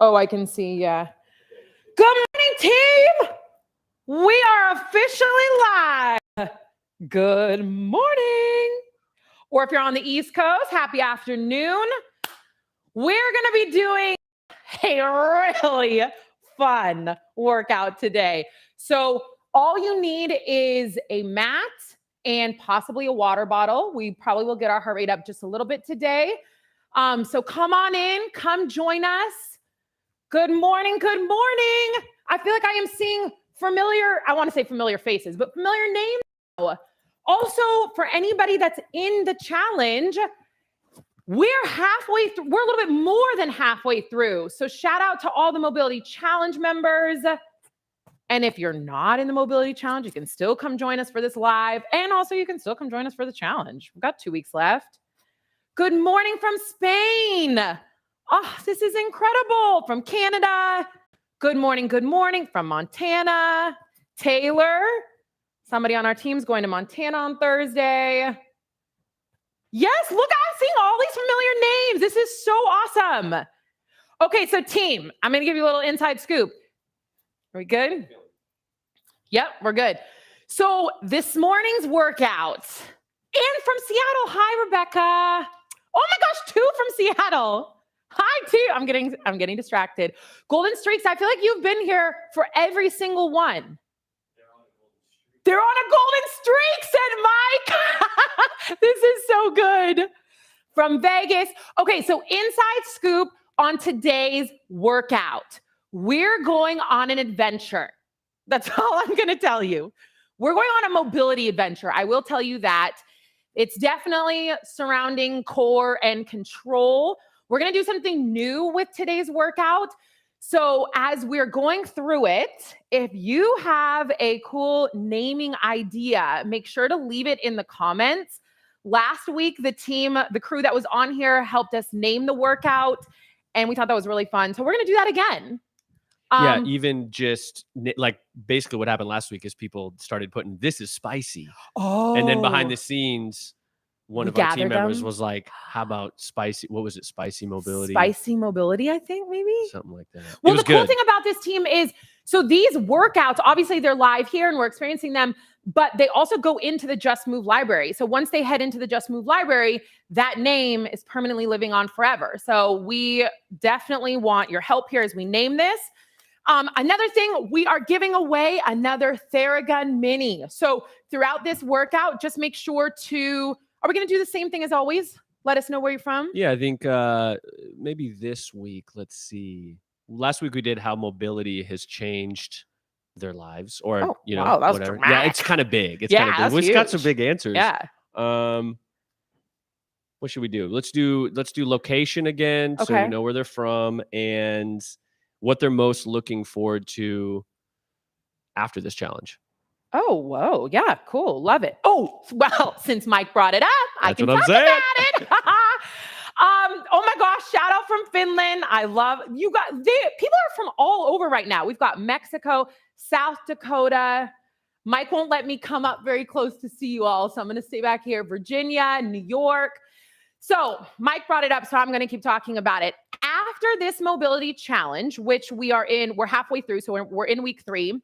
Oh, I can see, yeah. Good morning, team. We are officially live. Good morning. Or if you're on the East Coast, happy afternoon. We're going to be doing a really fun workout today. So all you need is a mat and possibly a water bottle. We probably will get our heart rate up just a little bit today. So come on in, come join us. Good morning, good morning. I feel like I am seeing I want to say familiar faces, but familiar names now. Also, for anybody that's in the challenge, we're halfway through. We're a little bit more than halfway through. So shout out to all the Mobility Challenge members. And if you're not in the Mobility Challenge, you can still come join us for this live. And also you can still come join us for the challenge. We've got 2 weeks left. Good morning from Spain. Oh, this is incredible. From Canada. Good morning from Montana. Taylor. Somebody on our team's going to Montana on Thursday. Yes, look, I'm seeing all these familiar names. This is so awesome. Okay, so team, I'm going to give you a little inside scoop. Are we good? Yep, we're good. So this morning's workout, and from Seattle, hi, Rebecca. Oh my gosh, 2 from Seattle. Hi, 2. I'm getting distracted. Golden Streaks, I feel like you've been here for every single one. They're on a golden streak, said Mike. This is so good. From Vegas. Okay, so inside scoop on today's workout. We're going on an adventure. That's all I'm going to tell you. We're going on a mobility adventure. I will tell you that. It's definitely surrounding core and control. We're going to do something new with today's workout. So as we're going through it, if you have a cool naming idea, make sure to leave it in the comments. Last week, the crew that was on here helped us name the workout, and we thought that was really fun. So we're going to do that again. Yeah, even just like basically what happened last week is people started putting, "This is spicy." Oh. And then behind the scenes, one of our team members was like, "How about spicy? What was it? Spicy mobility?" Spicy mobility, I think maybe. Something like that. Well, the cool thing about this team is, so these workouts, obviously they're live here and we're experiencing them, but they also go into the Just Move library. So once they head into the Just Move library, that name is permanently living on forever. So we definitely want your help here as we name this. Another thing, we are giving away another Theragun Mini. So throughout this workout, just make sure to, are we going to do the same thing as always? Let us know where you're from. Yeah, I think maybe this week, let's see. Last week we did how mobility has changed their lives, or wow, that was whatever. dramatic. Yeah, it's kind of big. It's kind of big. We've got some big answers. Yeah. What should we do? Let's do location again, so we know where they're from and what they're most looking forward to after this challenge. Oh, whoa. Yeah, cool. Love it. Oh, well, since Mike brought it up, I can talk about it. Oh my gosh, shout out from Finland. I love you guys. People are from all over right now. We've got Mexico, South Dakota. Mike won't let me come up very close to see you all, so I'm going to stay back here. Virginia, New York. So Mike brought it up, so I'm going to keep talking about it. After this mobility challenge, which we're halfway through, so we're in week 3.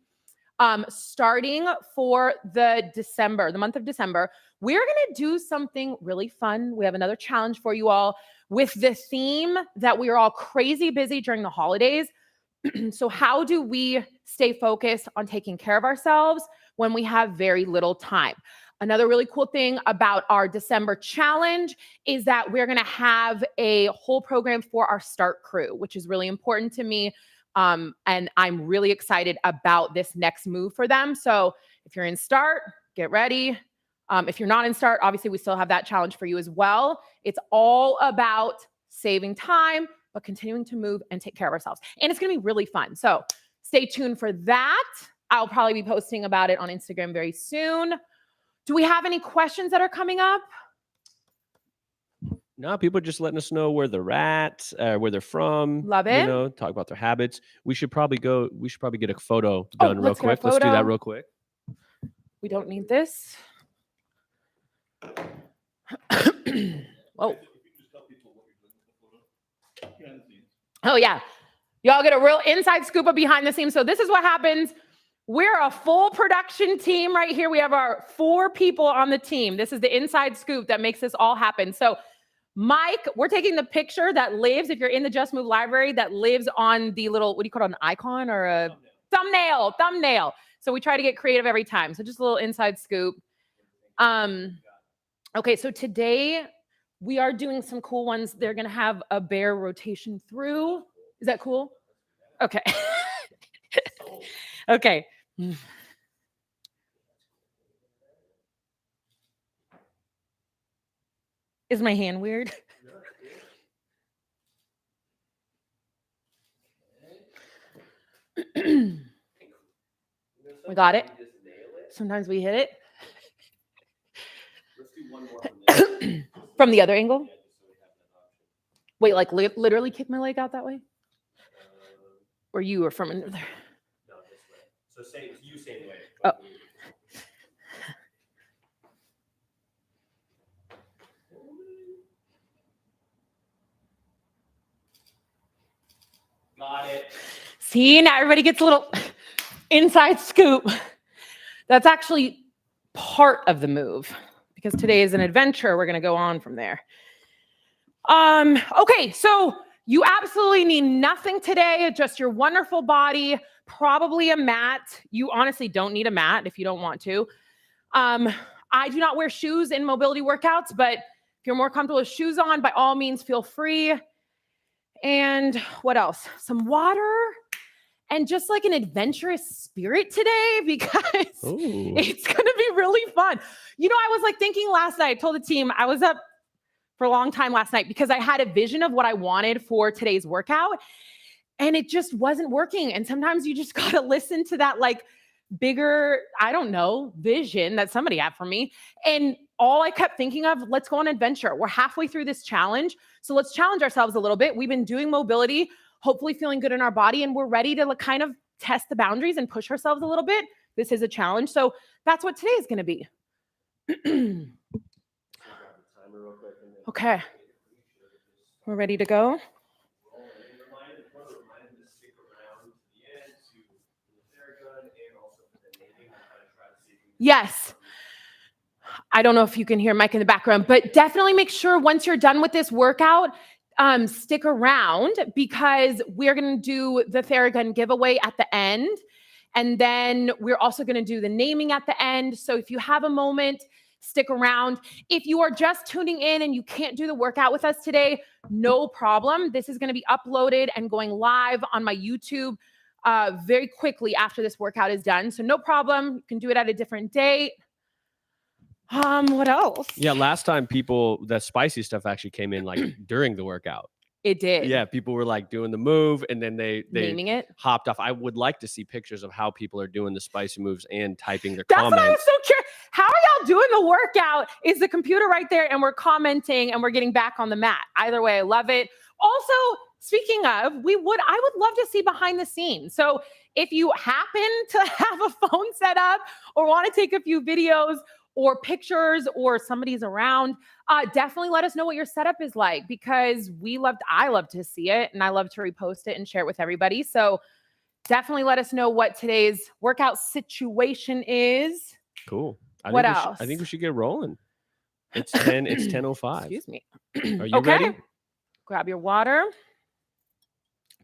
Starting for the month of December, we're going to do something really fun. We have another challenge for you all with the theme that we are all crazy busy during the holidays. So how do we stay focused on taking care of ourselves when we have very little time? Another really cool thing about our December challenge is that we're going to have a whole program for our start crew, which is really important to me. And I'm really excited about this next move for them. So if you're in start, get ready. If you're not in start, obviously we still have that challenge for you as well. It's all about saving time, but continuing to move and take care of ourselves. And it's going to be really fun. So stay tuned for that. I'll probably be posting about it on Instagram very soon. Do we have any questions that are coming up? No, people are just letting us know where they're at, where they're from. Love it. Talk about their habits. We should probably get a photo done real quick. Let's do that real quick. We don't need this. Whoa. Oh, yeah. Y'all get a real inside scoop of behind the scenes. So this is what happens. We're a full production team right here. We have our 4 people on the team. This is the inside scoop that makes this all happen. So Mike, we're taking the picture that lives, if you're in the Just Move library, that lives on the little, what do you call it, an icon or a thumbnail. So we try to get creative every time. So just a little inside scoop. Okay, so today we are doing some cool ones. They're going to have a bear rotation through. Is that cool? Okay. Okay. Is my hand weird? We got it. Sometimes we hit it. Let's do one more from the other angle. Wait, like literally kick my leg out that way? Or you, or from under there? No, this way. So same way. Oh. Got it. See, now everybody gets a little inside scoop. That's actually part of the move, because today is an adventure. We're going to go on from there. Okay, so you absolutely need nothing today, just your wonderful body, probably a mat. You honestly don't need a mat if you don't want to. I do not wear shoes in mobility workouts, but if you're more comfortable with shoes on, by all means, feel free. And what else? Some water and just like an adventurous spirit today, because it's going to be really fun. You know, I was like thinking last night, I told the team I was up for a long time last night because I had a vision of what I wanted for today's workout and it just wasn't working. And sometimes you just got to listen to that like bigger, I don't know, vision that somebody had for me. And all I kept thinking of, let's go on an adventure. We're halfway through this challenge. So let's challenge ourselves a little bit. We've been doing mobility, hopefully feeling good in our body, and we're ready to kind of test the boundaries and push ourselves a little bit. This is a challenge. So that's what today is going to be. Okay. We're ready to go. Yes. I don't know if you can hear Mike in the background, but definitely make sure once you're done with this workout, stick around, because we're going to do the Theragun giveaway at the end. And then we're also going to do the naming at the end. So if you have a moment, stick around. If you are just tuning in and you can't do the workout with us today, no problem. This is going to be uploaded and going live on my YouTube very quickly after this workout is done. So no problem. You can do it at a different date. What else? Yeah, last time that spicy stuff actually came in like during the workout. It did. Yeah, people were like doing the move and then they naming it, hopped off. I would like to see pictures of how people are doing the spicy moves and typing their comments. That's what I was so curious. How are y'all doing the workout? Is the computer right there and we're commenting and we're getting back on the mat? Either way, I love it. Also, speaking of, I would love to see behind the scenes. So if you happen to have a phone set up or want to take a few videos or pictures, or somebody's around, definitely let us know what your setup is like, because I love to see it and I love to repost it and share it with everybody. So definitely let us know what today's workout situation is. Cool. What else? I think we should get rolling. It's 10:05. Excuse me. Are you ready? Grab your water.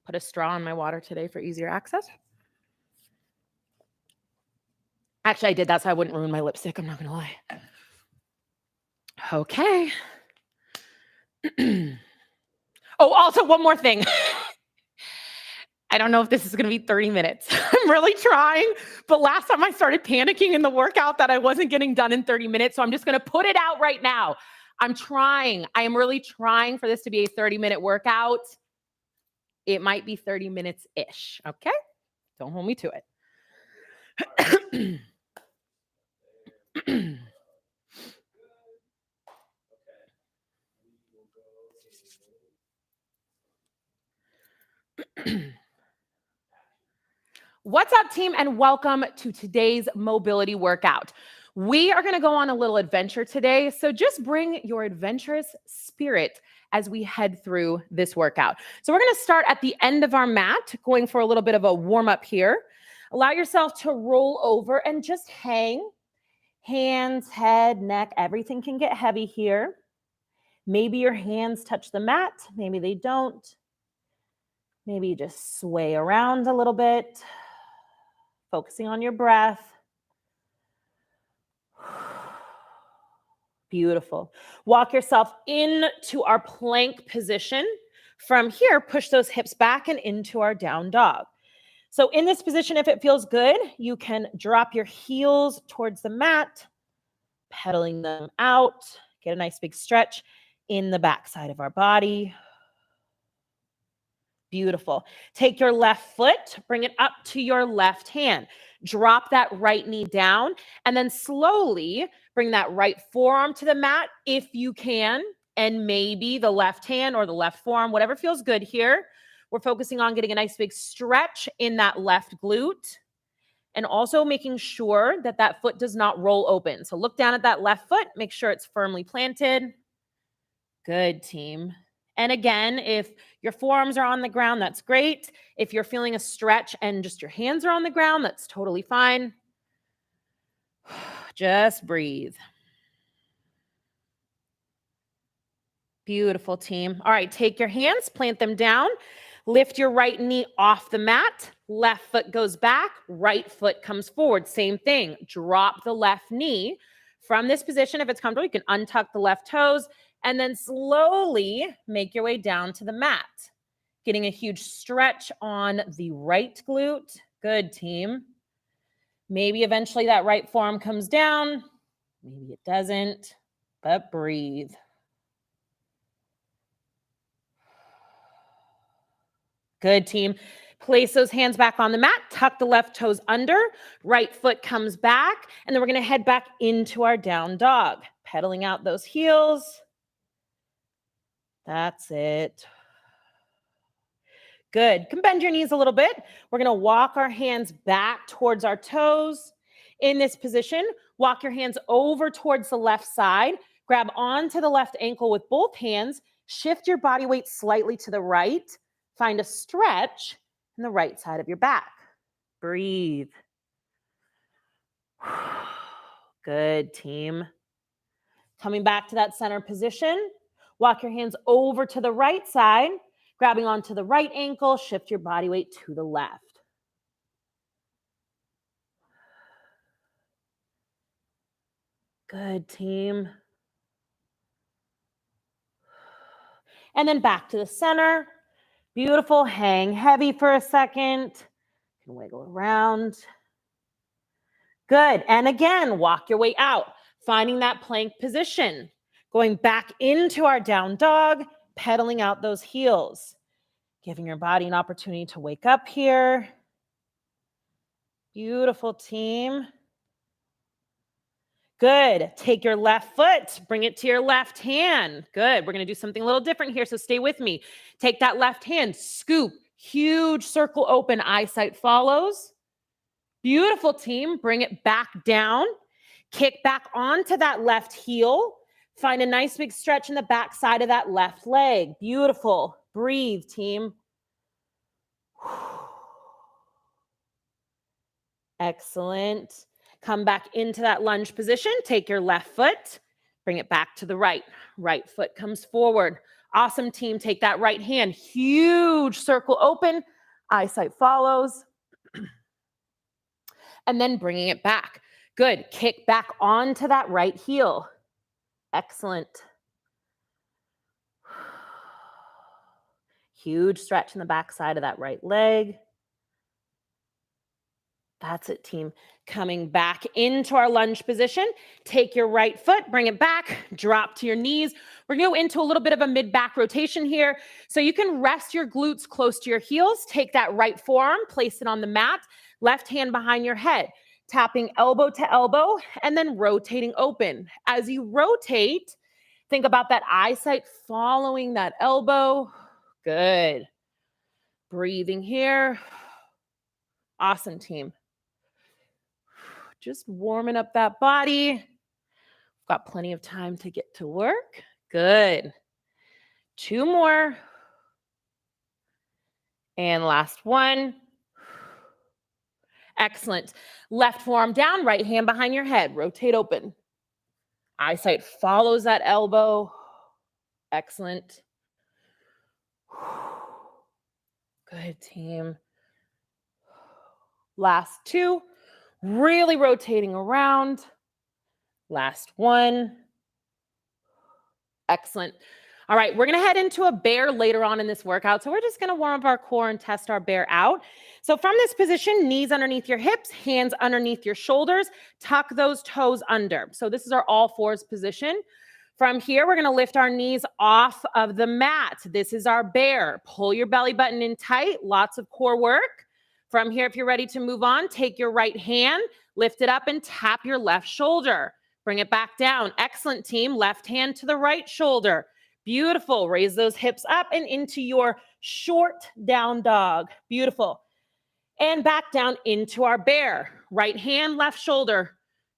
Put a straw in my water today for easier access. Actually, I did that so I wouldn't ruin my lipstick. I'm not going to lie. Okay. Oh, also one more thing. I don't know if this is going to be 30 minutes. I'm really trying. But last time I started panicking in the workout that I wasn't getting done in 30 minutes. So I'm just going to put it out right now. I'm trying. I am really trying for this to be a 30-minute workout. It might be 30 minutes-ish. Okay? Don't hold me to it. What's up, team, and welcome to today's mobility workout. We are going to go on a little adventure today, so just bring your adventurous spirit as we head through this workout. So we're going to start at the end of our mat, going for a little bit of a warm-up here. Allow yourself to roll over and just hang. Hands, head, neck, everything can get heavy here. Maybe your hands touch the mat, maybe they don't. Maybe you just sway around a little bit, focusing on your breath. Beautiful. Walk yourself into our plank position. From here, push those hips back and into our down dog. So in this position, if it feels good, you can drop your heels towards the mat, pedaling them out. Get a nice big stretch in the back side of our body. Beautiful. Take your left foot, bring it up to your left hand. Drop that right knee down, and then slowly bring that right forearm to the mat if you can, and maybe the left hand or the left forearm, whatever feels good here. We're focusing on getting a nice big stretch in that left glute, and also making sure that that foot does not roll open. So look down at that left foot, make sure it's firmly planted. Good, team. And again, if your forearms are on the ground, that's great. If you're feeling a stretch and just your hands are on the ground, that's totally fine. Just breathe. Beautiful, team. All right, take your hands, plant them down. Lift your right knee off the mat. Left foot goes back, right foot comes forward. Same thing. Drop the left knee. From this position, if it's comfortable, you can untuck the left toes and then slowly make your way down to the mat. Getting a huge stretch on the right glute. Good, team. Maybe eventually that right forearm comes down. Maybe it doesn't, but breathe. Good, team. Place those hands back on the mat. Tuck the left toes under. Right foot comes back. And then we're going to head back into our down dog. Pedaling out those heels. That's it. Good. You can bend your knees a little bit. We're going to walk our hands back towards our toes. In this position, walk your hands over towards the left side. Grab onto the left ankle with both hands. Shift your body weight slightly to the right. Find a stretch in the right side of your back. Breathe. Good, team. Coming back to that center position. Walk your hands over to the right side, grabbing onto the right ankle. Shift your body weight to the left. Good, team. And then back to the center. Beautiful. Hang heavy for a second. You can wiggle around. Good. And again, walk your way out, finding that plank position. Going back into our down dog, pedaling out those heels. Giving your body an opportunity to wake up here. Beautiful, team. Good. Take your left foot, bring it to your left hand. Good. We're going to do something a little different here, so stay with me. Take that left hand, scoop, huge circle open, eyesight follows. Beautiful, team. Bring it back down. Kick back onto that left heel. Find a nice big stretch in the back side of that left leg. Beautiful. Breathe, team. Excellent. Come back into that lunge position. Take your left foot, bring it back to the right. Right foot comes forward. Awesome, team. Take that right hand. Huge circle open. Eyesight follows. And then bringing it back. Good. Kick back onto that right heel. Excellent. Huge stretch in the back side of that right leg. That's it, team. Coming back into our lunge position. Take your right foot, bring it back, drop to your knees. We're going to go into a little bit of a mid-back rotation here. So you can rest your glutes close to your heels. Take that right forearm, place it on the mat, left hand behind your head, tapping elbow to elbow, and then rotating open. As you rotate, think about that eyesight following that elbow. Good. Breathing here. Awesome, team. Just warming up that body. Got plenty of time to get to work. Good. 2 more. And last one. Excellent. Left forearm down, right hand behind your head. Rotate open. Eyesight follows that elbow. Excellent. Good, team. Last 2. Really rotating around. Last 1. Excellent. All right, we're going to head into a bear later on in this workout. So we're just going to warm up our core and test our bear out. So from this position, knees underneath your hips, hands underneath your shoulders, tuck those toes under. So this is our all fours position. From here, we're going to lift our knees off of the mat. This is our bear. Pull your belly button in tight, lots of core work. From here, if you're ready to move on, take your right hand, lift it up and tap your left shoulder. Bring it back down. Excellent, team. Left hand to the right shoulder. Beautiful. Raise those hips up and into your short down dog. Beautiful. And back down into our bear. Right hand, left shoulder.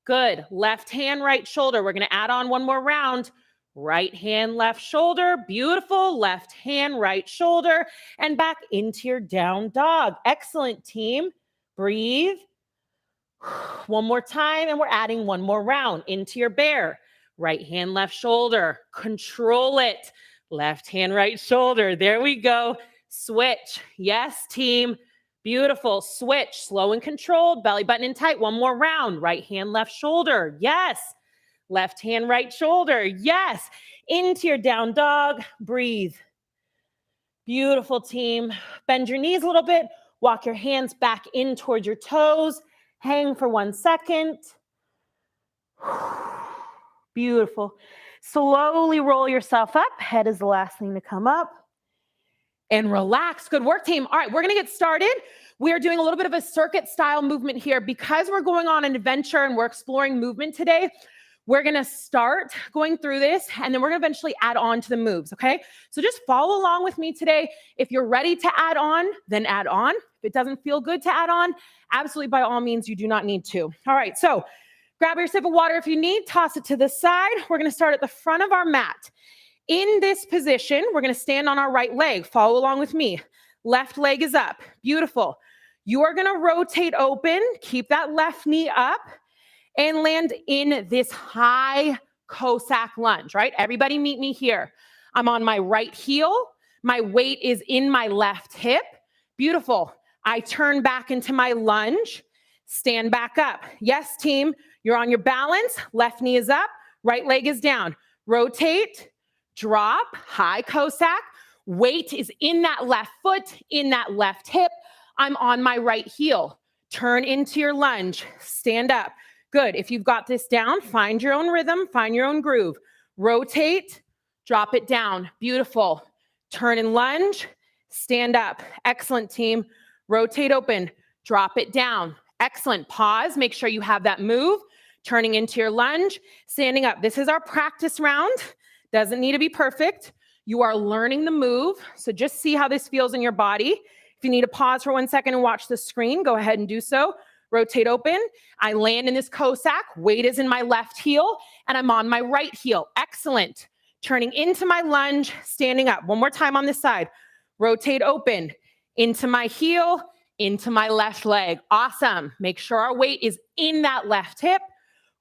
Good. Left hand, right shoulder. We're going to add on one more round. Right hand, left shoulder. Beautiful. Left hand, right shoulder. And back into your down dog. Excellent, team. Breathe. One more time, and we're adding one more round into your bear. Right hand, left shoulder. Control it. Left hand, right shoulder. There we go. Switch. Yes, team. Beautiful. Switch. Slow and controlled. Belly button in tight. One more round. Right hand, left shoulder. Yes. Left hand, right shoulder. Yes. Into your down dog. Breathe. Beautiful, team. Bend your knees a little bit. Walk your hands back in towards your toes. Hang for 1 second. Beautiful. Slowly roll yourself up. Head is the last thing to come up. And relax. Good work, team. All right, we're going to get started. We are doing a little bit of a circuit style movement here. Because we're going on an adventure and we're exploring movement today, we're going to start going through this, and then we're going to eventually add on to the moves, okay? So just follow along with me today. If you're ready to add on, then add on. If it doesn't feel good to add on, absolutely by all means, you do not need to. All right, so grab your sip of water if you need, toss it to the side. We're going to start at the front of our mat. In this position, we're going to stand on our right leg. Follow along with me. Left leg is up. Beautiful. You are going to rotate open, keep that left knee up, and land in this high Cossack lunge, right? Everybody meet me here. I'm on my right heel. My weight is in my left hip. Beautiful. I turn back into my lunge, stand back up. Yes, team, you're on your balance. Left knee is up, right leg is down. Rotate, drop, high Cossack. Weight is in that left foot, in that left hip. I'm on my right heel. Turn into your lunge, stand up. Good. If you've got this down, find your own rhythm, find your own groove. Rotate, drop it down. Beautiful. Turn and lunge, stand up. Excellent, team. Rotate open, drop it down. Excellent. Pause. Make sure you have that move. Turning into your lunge, standing up. This is our practice round. Doesn't need to be perfect. You are learning the move. So just see how this feels in your body. If you need to pause for 1 second and watch the screen, go ahead and do so. Rotate open. I land in this Cossack. Weight is in my left heel, and I'm on my right heel. Excellent. Turning into my lunge, standing up. One more time on this side. Rotate open. Into my heel, into my left leg. Awesome. Make sure our weight is in that left hip.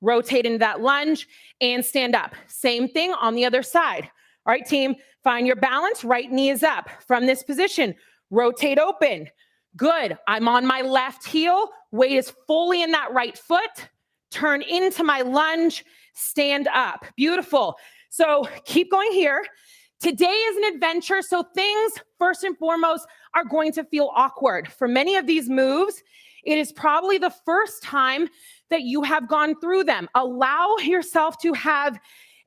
Rotate into that lunge and stand up. Same thing on the other side. All right, team, find your balance. Right knee is up. From this position, rotate open. Good. I'm on my left heel. Weight is fully in that right foot. Turn into my lunge. Stand up. Beautiful. So keep going here. Today is an adventure, so things, first and foremost, are going to feel awkward. For many of these moves, it is probably the first time that you have gone through them. Allow yourself to have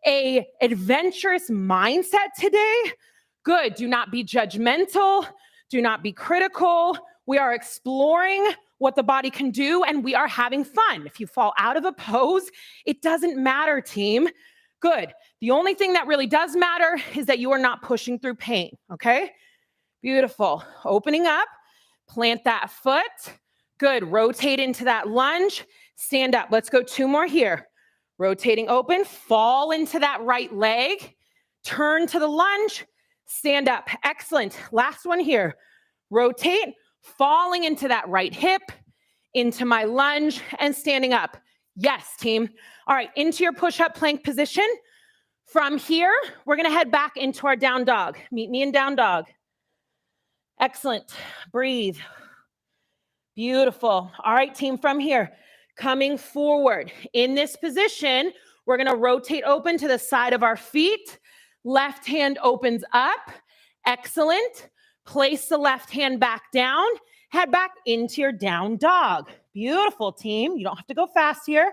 an adventurous mindset today. Good. Do not be judgmental. Do not be critical. We are exploring what the body can do, and we are having fun. If you fall out of a pose, it doesn't matter, team. Good. The only thing that really does matter is that you are not pushing through pain, okay? Beautiful. Opening up, plant that foot. Good. Rotate into that lunge. stand up. Let's go 2 more here. Rotating open, fall into that right leg, turn to the lunge, stand up. Excellent. Last one here. Rotate, falling into that right hip, into my lunge, and standing up. Yes, team. All right, into your push-up plank position. From here, we're gonna head back into our down dog. Meet me in down dog. Excellent. Breathe. Beautiful. All right, team, from here, coming forward. In this position, we're gonna rotate open to the side of our feet. Left hand opens up. Excellent. Place the left hand back down. Head back into your down dog. Beautiful, team. You don't have to go fast here.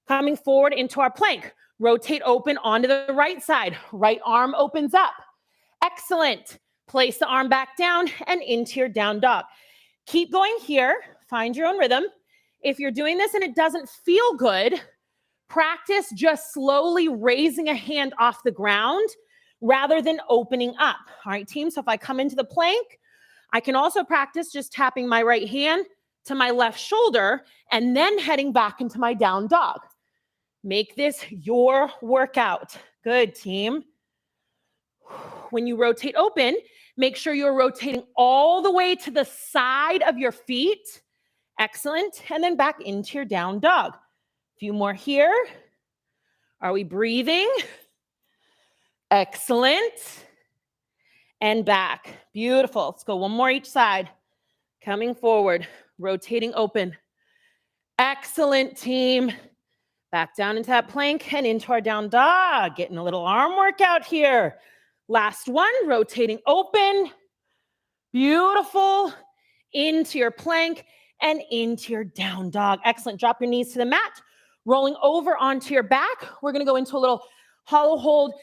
Coming forward into our plank. Rotate open onto the right side. Right arm opens up. Excellent. Place the arm back down and into your down dog. Keep going here. Find your own rhythm. If you're doing this and it doesn't feel good, practice just slowly raising a hand off the ground rather than opening up. All right, team? So if I come into the plank, I can also practice just tapping my right hand to my left shoulder and then heading back into my down dog. Make this your workout. Good, team. When you rotate open, make sure you're rotating all the way to the side of your feet. Excellent. And then back into your down dog. A few more here. Are we breathing? Excellent. And back. Beautiful. Let's go one more each side. Coming forward, rotating open. Excellent, team. Back down into that plank and into our down dog. Getting a little arm workout here. Last one, rotating open. Beautiful. Into your plank and into your down dog. Excellent. Drop your knees to the mat. Rolling over onto your back. We're going to go into a little hollow hold.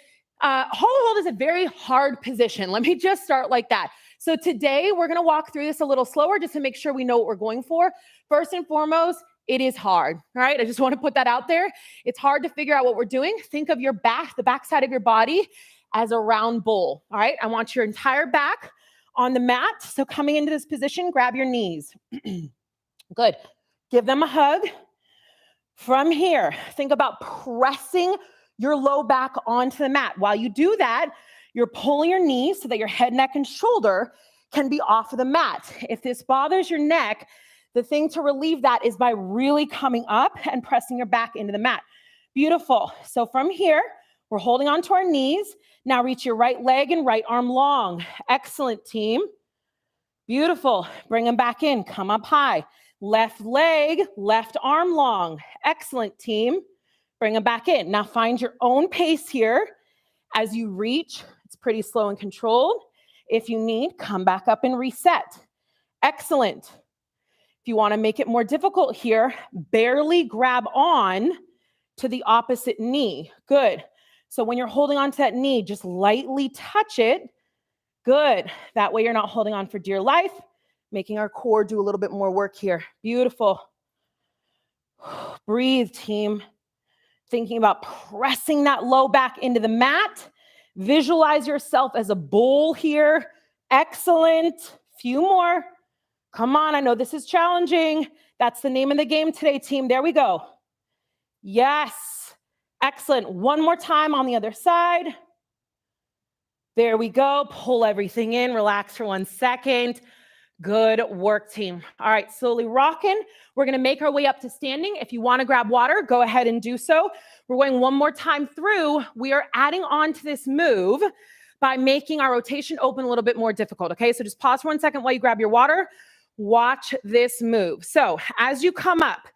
Hollow hold is a very hard position. Let me just start like that. So today we're going to walk through this a little slower just to make sure we know what we're going for. First and foremost, it is hard. All right. I just want to put that out there. It's hard to figure out what we're doing. Think of your back, the back side of your body as a round bowl. All right. I want your entire back on the mat. So coming into this position, grab your knees. Good. Give them a hug. From here, think about pressing your low back onto the mat. While you do that, you're pulling your knees so that your head, neck, and shoulder can be off of the mat. If this bothers your neck, the thing to relieve that is by really coming up and pressing your back into the mat. Beautiful. So from here, we're holding onto our knees. Now reach your right leg and right arm long. Excellent, team. Beautiful. Bring them back in. Come up high. Left leg, left arm long. Excellent, team. Bring them back in. Now find your own pace here. As you reach, it's pretty slow and controlled. If you need, come back up and reset. Excellent. If you want to make it more difficult here, barely grab on to the opposite knee. Good. So when you're holding on to that knee, just lightly touch it. Good. That way you're not holding on for dear life, making our core do a little bit more work here. Beautiful. Breathe, team. Thinking about pressing that low back into the mat. Visualize yourself as a bowl here. Excellent. Few more. Come on, I know this is challenging. That's the name of the game today, team. There we go. Yes. Excellent. One more time on the other side. There we go. Pull everything in. Relax for 1 second. Good work, team. All right, slowly rocking. We're going to make our way up to standing. If you want to grab water, go ahead and do so. We're going one more time through. We are adding on to this move by making our rotation open a little bit more difficult, okay? So just pause for 1 second while you grab your water. Watch this move. So as you come up,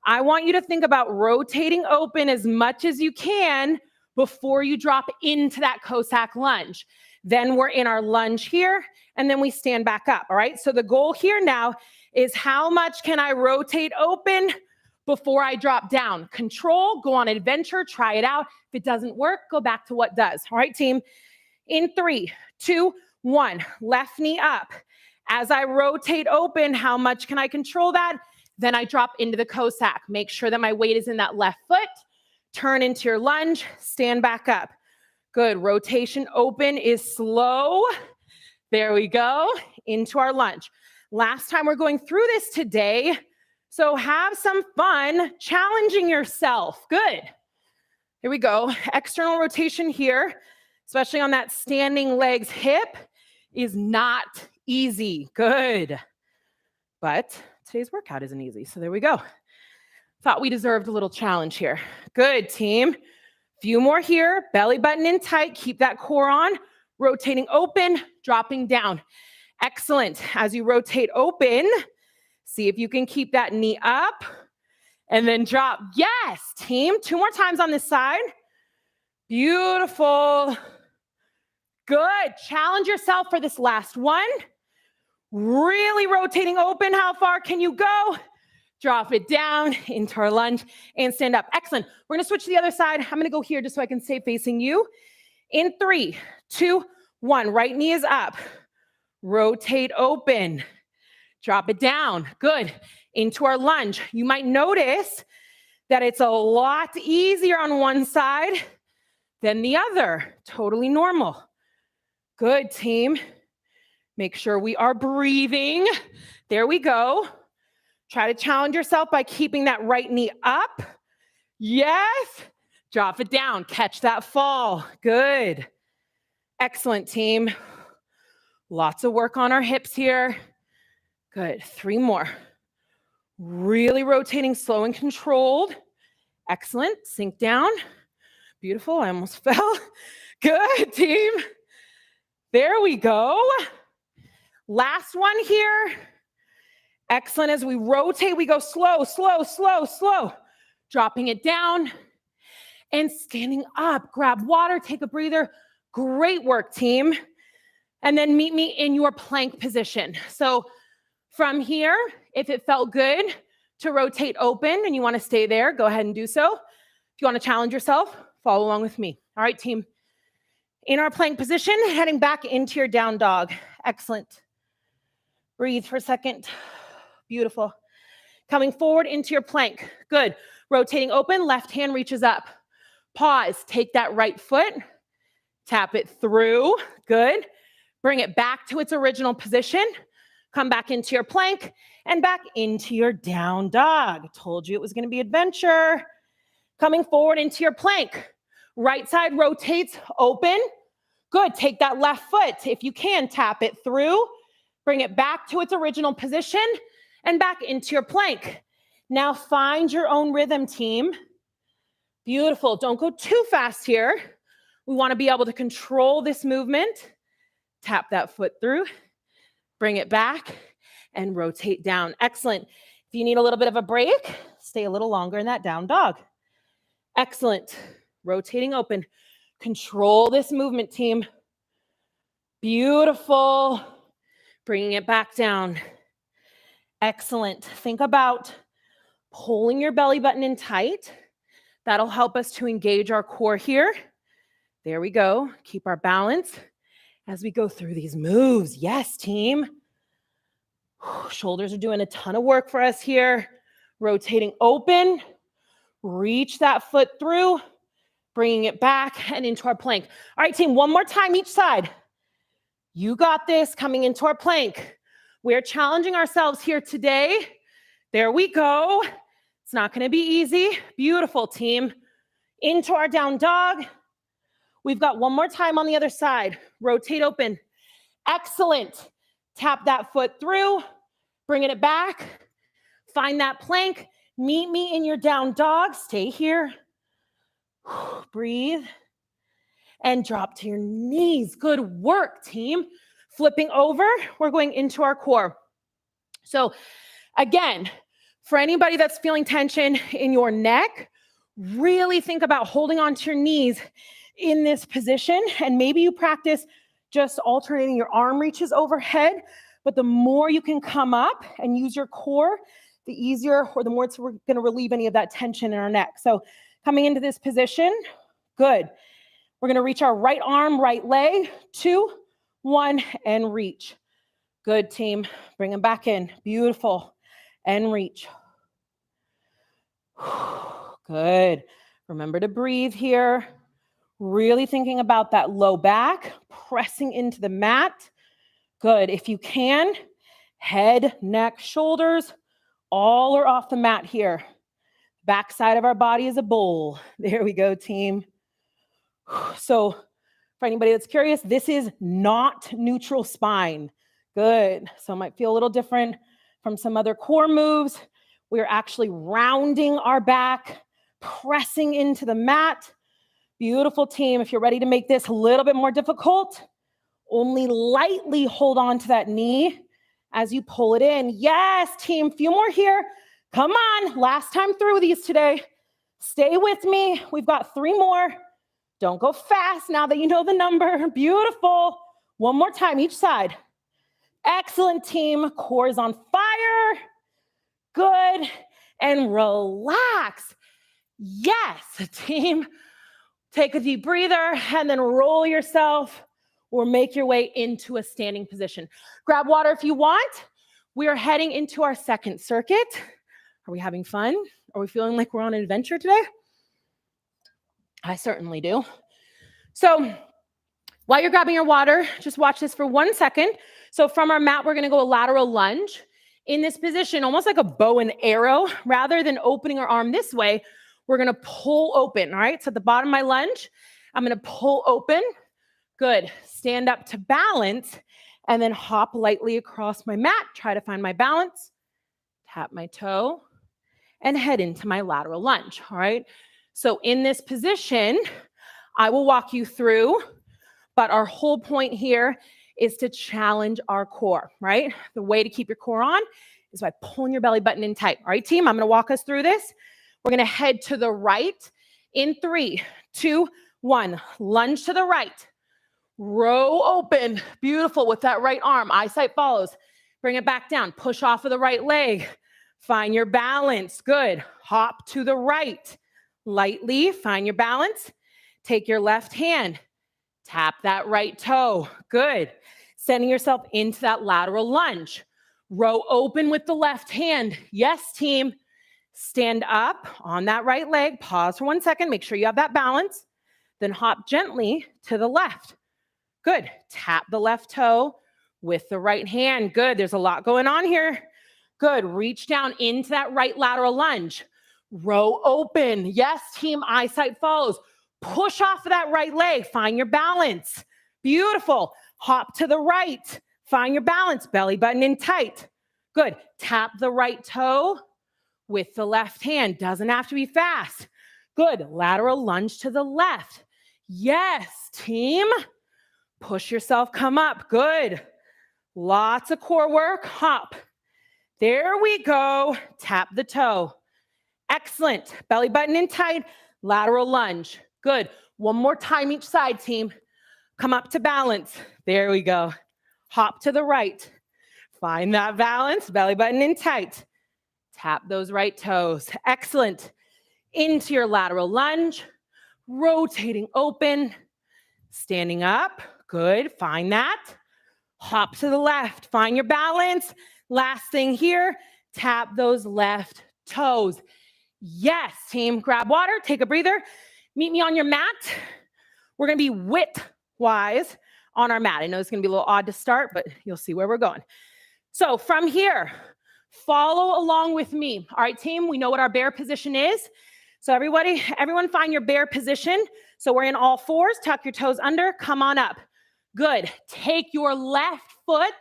I want you to think about rotating open as much as you can before you drop into that Cossack lunge. Then we're in our lunge here, and then we stand back up, all right? So the goal here now is how much can I rotate open before I drop down? Control, go on an adventure, try it out. If it doesn't work, go back to what does. All right, team? In 3, 2, 1, left knee up. As I rotate open, how much can I control that? Then I drop into the Cossack. Make sure that my weight is in that left foot. Turn into your lunge, stand back up. Good. Rotation open is slow. There we go. Into our lunge. Last time we're going through this today, So have some fun challenging yourself. Good. Here we go. External rotation here, especially on that standing legs hip, is not easy. Good. But today's workout isn't easy. So there we go. Thought we deserved a little challenge here. Good, team. Few more here. Belly button in tight. Keep that core on. Rotating open, dropping down. Excellent. As you rotate open, see if you can keep that knee up and then drop. Yes, team. 2 more times on this side. Beautiful. Good. Challenge yourself for this last one. Really rotating open. How far can you go? Drop it down into our lunge and stand up. Excellent. We're going to switch to the other side. I'm going to go here just so I can stay facing you. In 3, 2, 1. Right knee is up. Rotate open. Drop it down. Good. Into our lunge. You might notice that it's a lot easier on one side than the other. Totally normal. Good, team. Make sure we are breathing. There we go. Try to challenge yourself by keeping that right knee up. Yes. Drop it down. Catch that fall. Good. Excellent, team. Lots of work on our hips here. Good. 3 more. Really rotating slow and controlled. Excellent. Sink down. Beautiful. I almost fell. Good, team. There we go. Last one here. Excellent. As we rotate, we go slow, slow, slow, slow. Dropping it down and standing up. Grab water, take a breather. Great work, team. And then meet me in your plank position. So from here, if it felt good to rotate open and you want to stay there, go ahead and do so. If you want to challenge yourself, follow along with me. All right, team. In our plank position, heading back into your down dog. Excellent. Breathe for a second. Beautiful. Coming forward into your plank. Good. Rotating open, left hand reaches up. Pause. Take that right foot. Tap it through. Good. Bring it back to its original position. Come back into your plank and back into your down dog. Told you it was going to be adventure. Coming forward into your plank. Right side rotates open. Good. Take that left foot. If you can, tap it through. Bring it back to its original position and back into your plank. Now find your own rhythm, team. Beautiful. Don't go too fast here. We want to be able to control this movement. Tap that foot through. Bring it back and rotate down. Excellent. If you need a little bit of a break, stay a little longer in that down dog. Excellent. Rotating open. Control this movement, team. Beautiful. Bringing it back down. Excellent. Think about pulling your belly button in tight. That'll help us to engage our core here. There we go. Keep our balance as we go through these moves. Yes, team. Shoulders are doing a ton of work for us here. Rotating open. Reach that foot through. Bringing it back and into our plank. All right, team, one more time each side. You got this. Coming into our plank. We're challenging ourselves here today. There we go. It's not going to be easy. Beautiful, team. Into our down dog. We've got one more time on the other side. Rotate open. Excellent. Tap that foot through. Bringing it back. Find that plank. Meet me in your down dog. Stay here. Breathe. And drop to your knees. Good work, team. Flipping over. We're going into our core. So again, for anybody that's feeling tension in your neck, really think about holding onto your knees in this position. And maybe you practice just alternating your arm reaches overhead. But the more you can come up and use your core, the easier or the more it's going to relieve any of that tension in our neck. So coming into this position, good. We're going to reach our right arm, right leg, 2, 1, and reach. Good, team. Bring them back in. Beautiful. And reach. Good. Remember to breathe here. Really thinking about that low back, pressing into the mat. Good. If you can, head, neck, shoulders, all are off the mat here. Backside of our body is a bowl. There we go, team. So for anybody that's curious, this is not neutral spine. Good. So it might feel a little different from some other core moves. We are actually rounding our back, pressing into the mat. Beautiful, team. If you're ready to make this a little bit more difficult, only lightly hold on to that knee as you pull it in. Yes, team, few more here. Come on, last time through these today. Stay with me. We've got 3 more. Don't go fast now that you know the number. Beautiful. One more time, each side. Excellent, team. Core is on fire. Good. And relax. Yes, team. Take a deep breather and then roll yourself or make your way into a standing position. Grab water if you want. We are heading into our second circuit. Are we having fun? Are we feeling like we're on an adventure today? I certainly do. So while you're grabbing your water, just watch this for 1 second. So from our mat, we're going to go a lateral lunge. In this position, almost like a bow and arrow, rather than opening our arm this way, we're going to pull open, all right? So at the bottom of my lunge, I'm going to pull open. Good. Stand up to balance and then hop lightly across my mat. Try to find my balance. Tap my toe and head into my lateral lunge, all right? So in this position, I will walk you through, but our whole point here is to challenge our core, right? The way to keep your core on is by pulling your belly button in tight. All right, team, I'm going to walk us through this. We're going to head to the right in 3, 2, 1. Lunge to the right. Row open. Beautiful with that right arm. Eyesight follows. Bring it back down. Push off of the right leg. Find your balance. Good. Hop to the right. Lightly find your balance. Take your left hand. Tap that right toe. Good. Sending yourself into that lateral lunge. Row open with the left hand. Yes, team. Stand up on that right leg. Pause for 1 second. Make sure you have that balance. Then hop gently to the left. Good. Tap the left toe with the right hand. Good. There's a lot going on here. Good. Reach down into that right lateral lunge. Row open. Yes, team. Eyesight follows. Push off of that right leg. Find your balance. Beautiful. Hop to the right. Find your balance. Belly button in tight. Good. Tap the right toe with the left hand. Doesn't have to be fast. Good. Lateral lunge to the left. Yes, team. Push yourself. Come up. Good. Lots of core work. Hop. There we go. Tap the toe. Excellent. Belly button in tight. Lateral lunge. Good. One more time each side, team. Come up to balance. There we go. Hop to the right. Find that balance. Belly button in tight. Tap those right toes. Excellent. Into your lateral lunge. Rotating open. Standing up. Good. Find that. Hop to the left. Find your balance. Last thing here. Tap those left toes. Yes, team. Grab water. Take a breather. Meet me on your mat. We're going to be width-wise on our mat. I know it's going to be a little odd to start, but you'll see where we're going. So from here, follow along with me. All right, team, we know what our bear position is. So everyone find your bear position. So we're in all fours. Tuck your toes under. Come on up. Good. Take your left foot.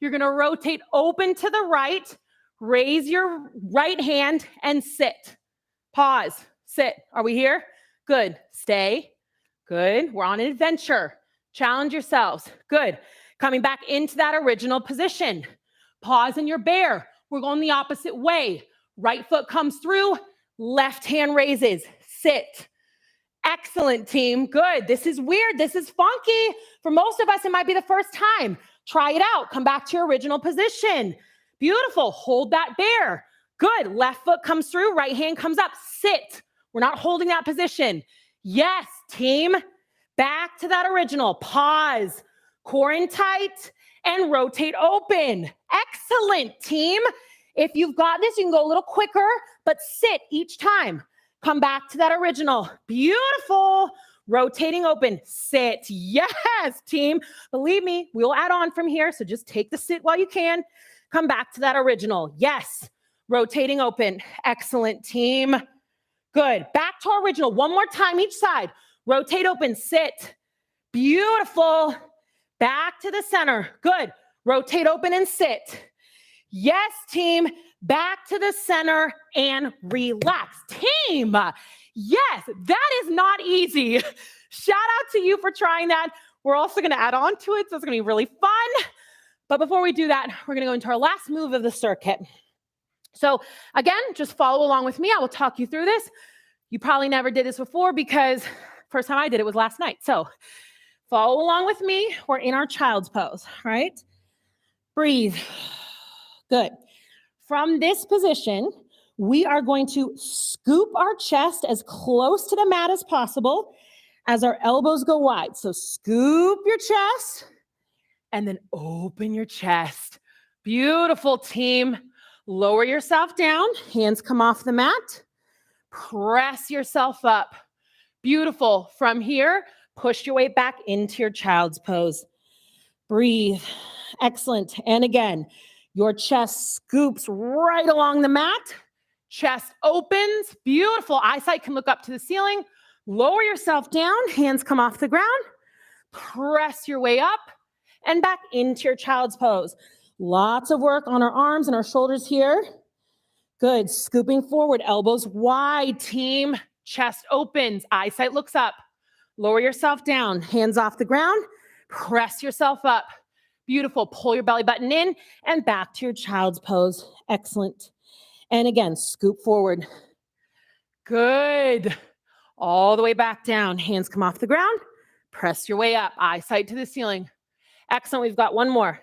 You're going to rotate open to the right. Raise your right hand and sit. Pause. Sit. Are we here? Good. Stay. Good. We're on an adventure. Challenge yourselves. Good. Coming back into that original position. Pause in your bear. We're going the opposite way. Right foot comes through. Left hand raises. Sit. Excellent, team. Good. This is weird. This is funky. For most of us, it might be the first time. Try it out. Come back to your original position. Beautiful. Hold that bear. Good. Left foot comes through. Right hand comes up. Sit. We're not holding that position. Yes, team. Back to that original. Pause. Core in tight and rotate open. Excellent, team. If you've got this, you can go a little quicker, but sit each time. Come back to that original. Beautiful. Rotating open. Sit. Yes, team. Believe me, we'll add on from here, so just take the sit while you can. Come back to that original. Yes. rotating open. Excellent, team. Good. Back to our original. One more time each side. Rotate open, sit. Beautiful. Back to the center. Good. Rotate open and sit. Yes, team. Back to the center and relax. Team, yes, that is not easy. Shout out to you for trying that. We're also going to add on to it, so it's going to be really fun. But before we do that, we're going to go into our last move of the circuit. So again, just follow along with me. I will talk you through this. You probably never did this before because first time I did it was last night. So follow along with me. We're in our child's pose, right? Breathe. Good. From this position, we are going to scoop our chest as close to the mat as possible as our elbows go wide. So scoop your chest and then open your chest. Beautiful, team. Lower yourself down. Hands come off the mat. Press yourself up. Beautiful. From here, push your way back into your child's pose. Breathe. Excellent. And again, your chest scoops right along the mat. Chest opens. Beautiful. Eyesight can look up to the ceiling. Lower yourself down. Hands come off the ground. Press your way up and back into your child's pose. Lots of work on our arms and our shoulders here. Good. Scooping forward. Elbows wide, team. Chest opens. Eyesight looks up. Lower yourself down. Hands off the ground. Press yourself up. Beautiful. Pull your belly button in and back to your child's pose. Excellent. And again, scoop forward. Good. All the way back down. Hands come off the ground. Press your way up. Eyesight to the ceiling. Excellent. We've got one more.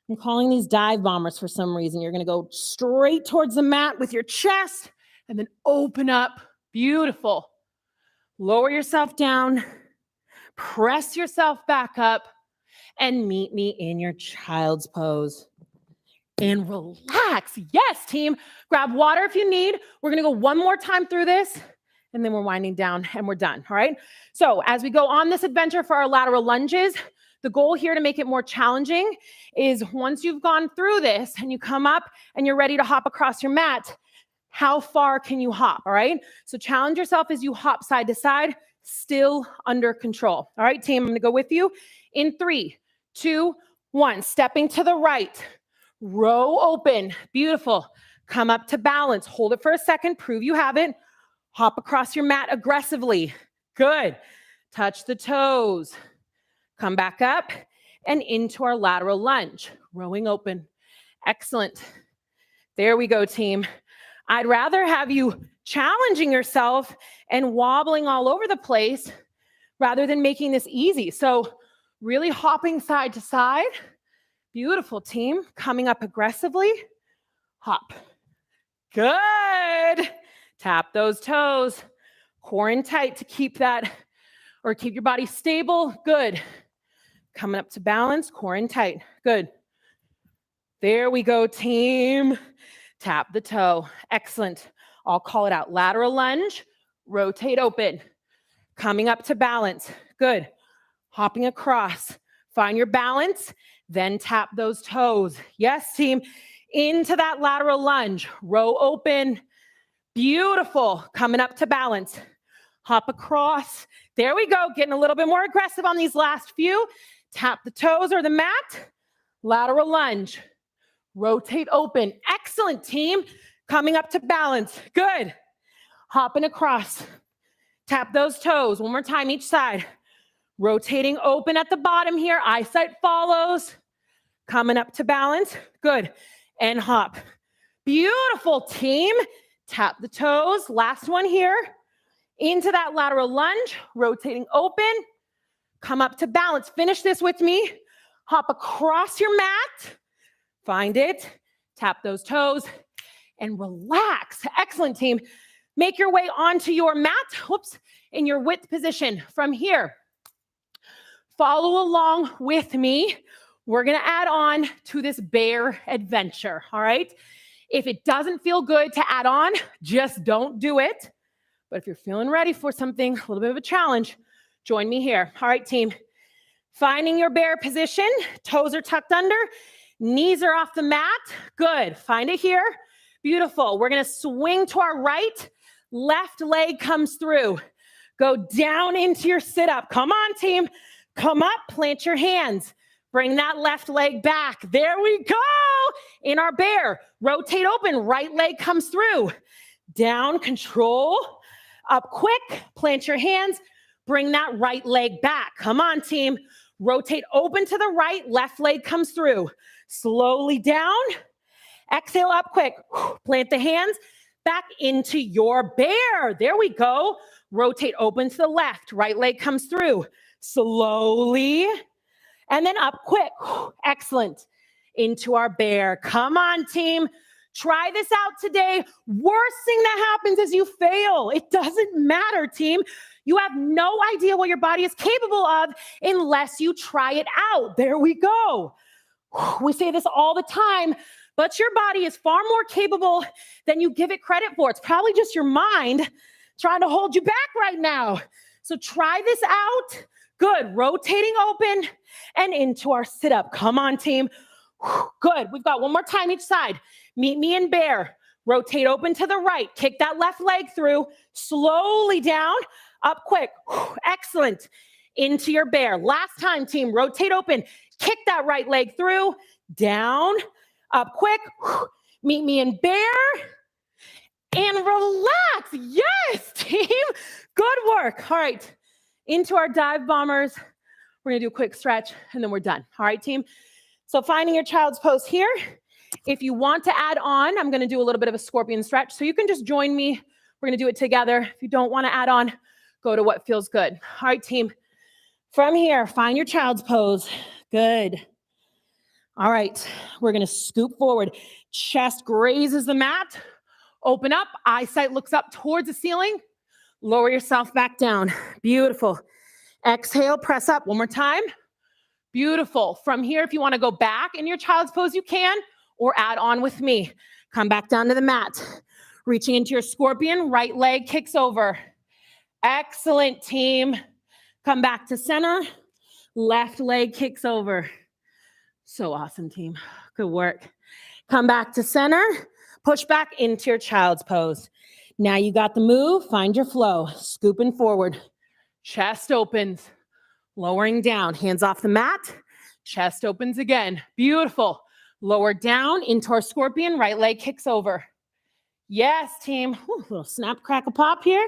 I'm calling these dive bombers for some reason. You're going to go straight towards the mat with your chest and then open up. Beautiful. Lower yourself down. Press yourself back up and meet me in your child's pose. And relax. Yes, team. Grab water if you need. We're going to go one more time through this, and then we're winding down and we're done. All right. So as we go on this adventure for our lateral lunges, the goal here to make it more challenging is once you've gone through this and you come up and you're ready to hop across your mat, how far can you hop? All right. So challenge yourself as you hop side to side, still under control. All right, team. I'm going to go with you in 3, 2, 1. Stepping to the right. Row open. Beautiful. Come up to balance. Hold it for a second. Prove you have it. Hop across your mat aggressively. Good. Touch the toes. Come back up and into our lateral lunge. Rowing open. Excellent. There we go, team. I'd rather have you challenging yourself and wobbling all over the place rather than making this easy. So really hopping side to side. Beautiful, team. Coming up aggressively. Hop. Good. Tap those toes. Core in tight to keep that or keep your body stable. Good. Coming up to balance. Core in tight. Good. There we go, team. Tap the toe. Excellent. I'll call it out. Lateral lunge. Rotate open. Coming up to balance. Good. Hopping across. Find your balance. Then tap those toes. Yes, team. Into that lateral lunge. Row open. Beautiful. Coming up to balance. Hop across. There we go. Getting a little bit more aggressive on these last few. Tap the toes or the mat. Lateral lunge. Rotate open. Excellent, team. Coming up to balance. Good. Hopping across. Tap those toes. One more time each side. Rotating open at the bottom here. Eyesight follows. Coming up to balance. Good. And hop. Beautiful, team. Tap the toes. Last one here. Into that lateral lunge. Rotating open. Come up to balance. Finish this with me. Hop across your mat. Find it. Tap those toes. And relax. Excellent, team. Make your way onto your mat. Whoops. In your width position. From here, follow along with me. We're going to add on to this bear adventure. All right. If it doesn't feel good to add on, just don't do it. But if you're feeling ready for something, a little bit of a challenge, join me here. All right, team. Finding your bear position. Toes are tucked under. Knees are off the mat. Good. Find it here. Beautiful. We're going to swing to our right. Left leg comes through. Go down into your sit-up. Come on, team. Come up, plant your hands. Bring that left leg back. There we go. In our bear. Rotate open. Right leg comes through. Down, control. Up quick. Plant your hands. Bring that right leg back. Come on, team. Rotate open to the right. Left leg comes through. Slowly down. Exhale up quick. Plant the hands back into your bear. There we go. Rotate open to the left. Right leg comes through. Slowly. And then up quick. Excellent. Into our bear. Come on, team. Try this out today. Worst thing that happens is you fail. It doesn't matter, team. You have no idea what your body is capable of unless you try it out. There we go. We say this all the time, but your body is far more capable than you give it credit for. It's probably just your mind trying to hold you back right now. So try this out. Good. Rotating open and into our sit-up. Come on, team. Good. We've got one more time each side. Meet me in bear. Rotate open to the right. Kick that left leg through. Slowly down. Up quick. Excellent. Into your bear. Last time, team. Rotate open. Kick that right leg through. Down. Up quick. Meet me in bear. And relax. Yes, team. Good work. All right. Into our dive bombers. We're going to do a quick stretch and then we're done. All right, team. So finding your child's pose here. If you want to add on, I'm going to do a little bit of a scorpion stretch. So you can just join me. We're going to do it together. If you don't want to add on, go to what feels good. All right, team. From here, find your child's pose. Good. All right. We're going to scoop forward. Chest grazes the mat. Open up. Eyesight looks up towards the ceiling. Lower yourself back down. Beautiful. Exhale, press up. One more time. Beautiful. From here, if you want to go back in your child's pose, you can, or add on with me. Come back down to the mat. Reaching into your scorpion, right leg kicks over. Excellent, team. Come back to center. Left leg kicks over. So awesome, team. Good work. Come back to center. Push back into your child's pose. Now you got the move. Find your flow. Scooping forward. Chest opens. Lowering down. Hands off the mat. Chest opens again. Beautiful. Lower down into our scorpion. Right leg kicks over. Yes, team. Ooh, little snap, crackle, pop here.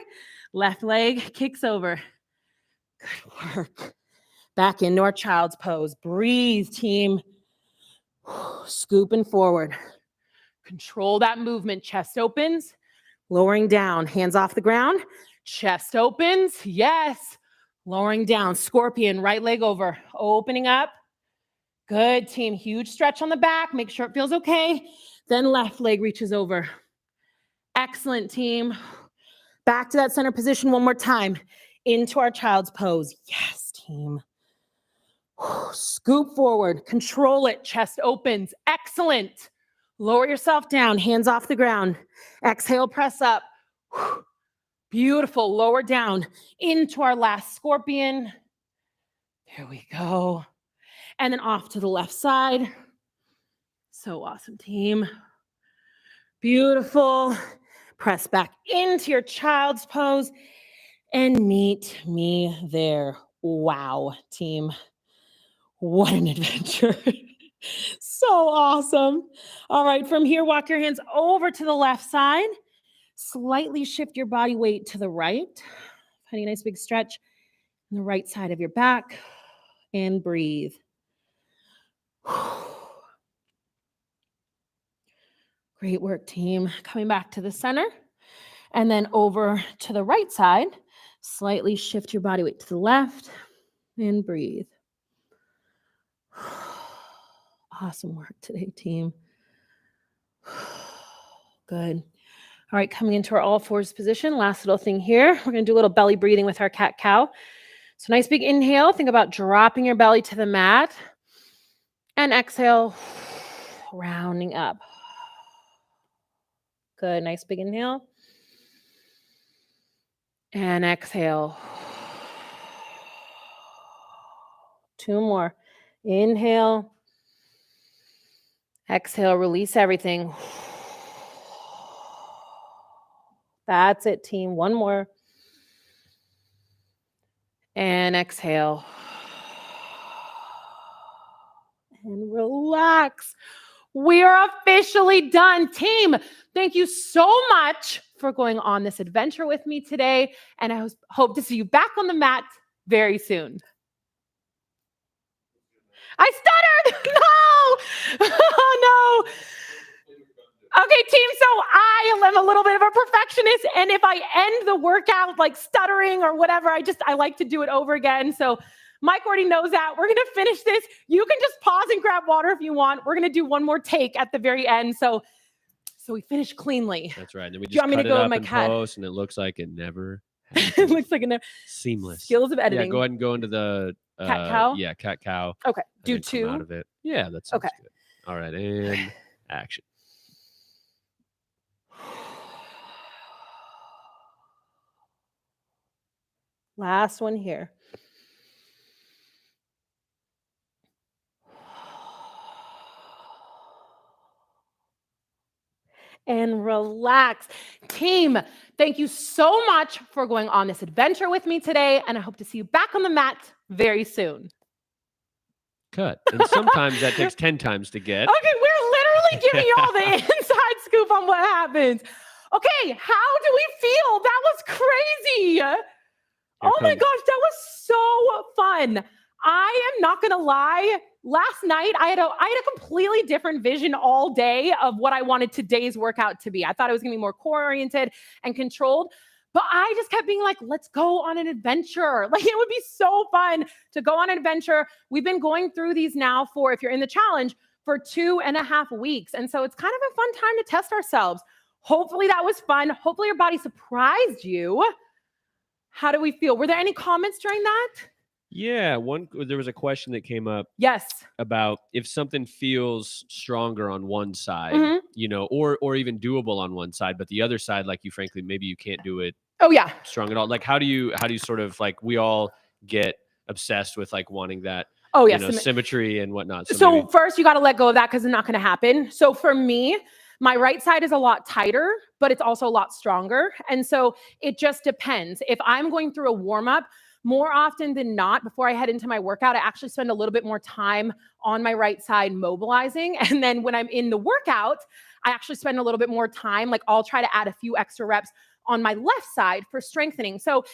Left leg kicks over. Good work. Back into our child's pose. Breathe, team. Scooping forward. Control that movement. Chest opens. Lowering down. Hands off the ground. Chest opens. Yes. Lowering down. Scorpion. Right leg over. Opening up. Good, team. Huge stretch on the back. Make sure it feels okay. Then left leg reaches over. Excellent, team. Back to that center position one more time. Into our child's pose. Yes, team. Scoop forward. Control it. Chest opens. Excellent. Lower yourself down. Hands off the ground. Exhale, press up. Beautiful. Lower down into our last scorpion. There we go. And then off to the left side. So awesome, team. Beautiful. Press back into your child's pose and meet me there. Wow, team. What an adventure. So awesome. All right, from here, walk your hands over to the left side. Slightly shift your body weight to the right. Finding a nice big stretch on the right side of your back. And breathe. Great work, team. Coming back to the center. And then over to the right side. Slightly shift your body weight to the left. And breathe. Awesome work today, team. Good. All right, coming into our all fours position. Last little thing here. We're going to do a little belly breathing with our cat-cow. So nice big inhale. Think about dropping your belly to the mat. And exhale, rounding up. Good. Nice big inhale. And exhale. 2 more. Inhale. Exhale. Release everything. That's it, team. One more. And exhale. And relax. We are officially done, team. Thank you so much for going on this adventure with me today. And I hope to see you back on the mat very soon. I stuttered. No. Oh, no. Okay, team. So I am a little bit of a perfectionist. And if I end the workout like stuttering or whatever, I like to do it over again. So Mike already knows that. We're going to finish this. You can just pause and grab water if you want. We're going to do one more take at the very end. So we finish cleanly. That's right. And then we just cut it up in post, and it looks like it never happened. It looks like it never. Seamless. Skills of editing. Yeah, go ahead and go into the cat cow. Yeah, cat cow. Okay. Do two. Out of it. Yeah, that's okay. Good. All right, and action. Last one here. And relax. Team, thank you so much for going on this adventure with me today, and I hope to see you back on the mat very soon. Cut. And sometimes that takes 10 times to get. Okay, we're literally giving you all the inside scoop on what happens. Okay, how do we feel? That was crazy. Oh my gosh, that was so fun. I am not gonna lie. Last night, I had a completely different vision all day of what I wanted today's workout to be. I thought it was gonna be more core-oriented and controlled, but I just kept being like, let's go on an adventure. Like, it would be so fun to go on an adventure. We've been going through these now for, if you're in the challenge, for 2.5 weeks. And so it's kind of a fun time to test ourselves. Hopefully that was fun. Hopefully your body surprised you. How do we feel? Were there any comments during that? Yeah, there was a question that came up. Yes. About if something feels stronger on one side, or even doable on one side, but the other side, like frankly, maybe you can't do it. Oh yeah. Strong at all. Like, how do you sort of, like, we all get obsessed with like wanting that. Oh yeah. Symmetry and whatnot. So first you got to let go of that because it's not going to happen. So for me, my right side is a lot tighter, but it's also a lot stronger. And so it just depends. If I'm going through a warm up, more often than not, before I head into my workout, I actually spend a little bit more time on my right side mobilizing. And then when I'm in the workout, I actually spend a little bit more time. Like, I'll try to add a few extra reps on my left side for strengthening. So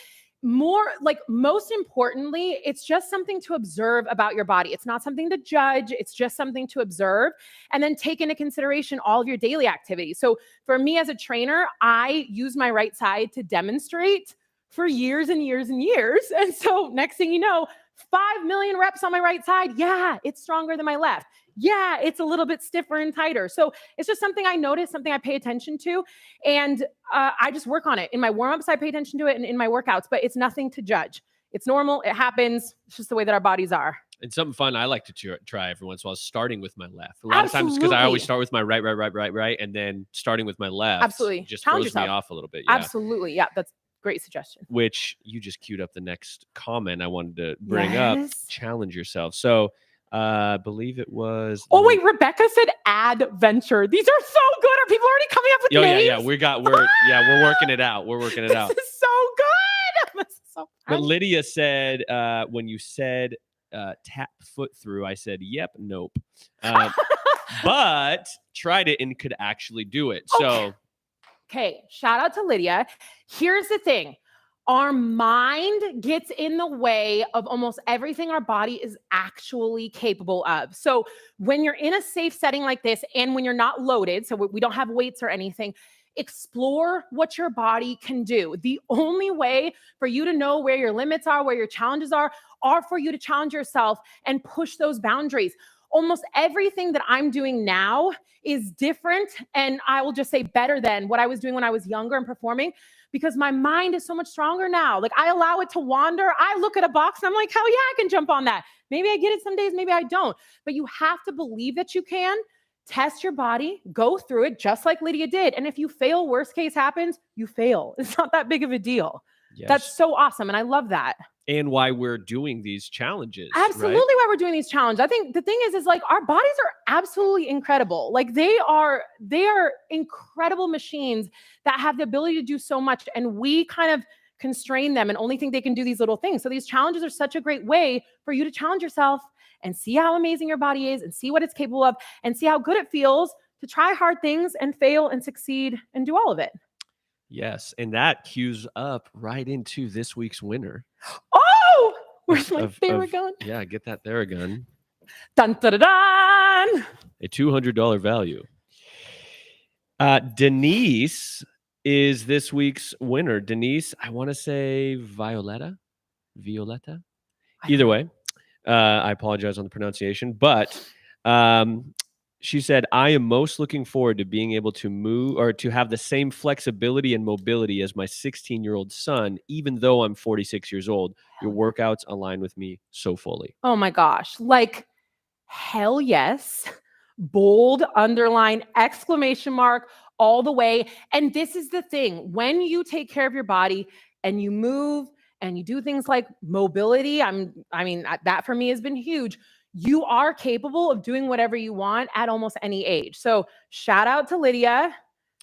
most importantly, it's just something to observe about your body. It's not something to judge. It's just something to observe and then take into consideration all of your daily activities. So for me as a trainer, I use my right side to demonstrate for years and years and years. And so next thing you know, 5 million reps on my right side. Yeah, it's stronger than my left. Yeah, it's a little bit stiffer and tighter. So it's just something I notice, something I pay attention to. And I just work on it. In my warm-ups, I pay attention to it, and in my workouts, but it's nothing to judge. It's normal. It happens. It's just the way that our bodies are. And something fun I like to try every once in a while is starting with my left. A lot of times, because I always start with my right, and then starting with my left. Absolutely. Just throws me off a little bit. Yeah. Absolutely. Yeah, that's great suggestion. Which you just queued up the next comment I wanted to bring up. Challenge yourself. So I believe it was. Oh wait, Rebecca said adventure. These are so good. Are people already coming up with names? Yeah. We're working it out. We're working it out. This is so good. This is so fun. But Lydia said when you said tap foot through, I said yep, nope. But tried it and could actually do it. So. Okay, shout out to Lydia. Here's the thing. Our mind gets in the way of almost everything our body is actually capable of. So when you're in a safe setting like this, and when you're not loaded, so we don't have weights or anything, explore what your body can do. The only way for you to know where your limits are, where your challenges are for you to challenge yourself and push those boundaries. Almost everything that I'm doing now is different, and I will just say better than what I was doing when I was younger and performing, because my mind is so much stronger now. Like, I allow it to wander. I look at a box and I'm like, hell yeah, I can jump on that. Maybe I get it some days, maybe I don't. But you have to believe that you can. Test your body, go through it just like Lydia did. And if you fail, worst case happens, you fail. It's not that big of a deal. Yes. That's so awesome. And I love that. And why we're doing these challenges. Absolutely, right? why we're doing these challenges. I think the thing is like our bodies are absolutely incredible. Like they are incredible machines that have the ability to do so much, and we kind of constrain them and only think they can do these little things. So these challenges are such a great way for you to challenge yourself and see how amazing your body is and see what it's capable of and see how good it feels to try hard things and fail and succeed and do all of it. Yes, and that cues up right into this week's winner. Oh, where's my Theragun? Yeah, get that Theragun. Dun, dun, dun, dun. A $200 value. Denise is this week's winner. Denise, I want to say Violetta. Either way, I apologize on the pronunciation, but she said, I am most looking forward to being able to move or to have the same flexibility and mobility as my 16-year-old son, even though I'm 46 years old. Your workouts align with me so fully. Oh my gosh. Like, hell yes. Bold, underline, exclamation mark, all the way. And this is the thing. When you take care of your body and you move and you do things like mobility, I mean, that for me has been huge. You are capable of doing whatever you want at almost any age. So shout out to Lydia.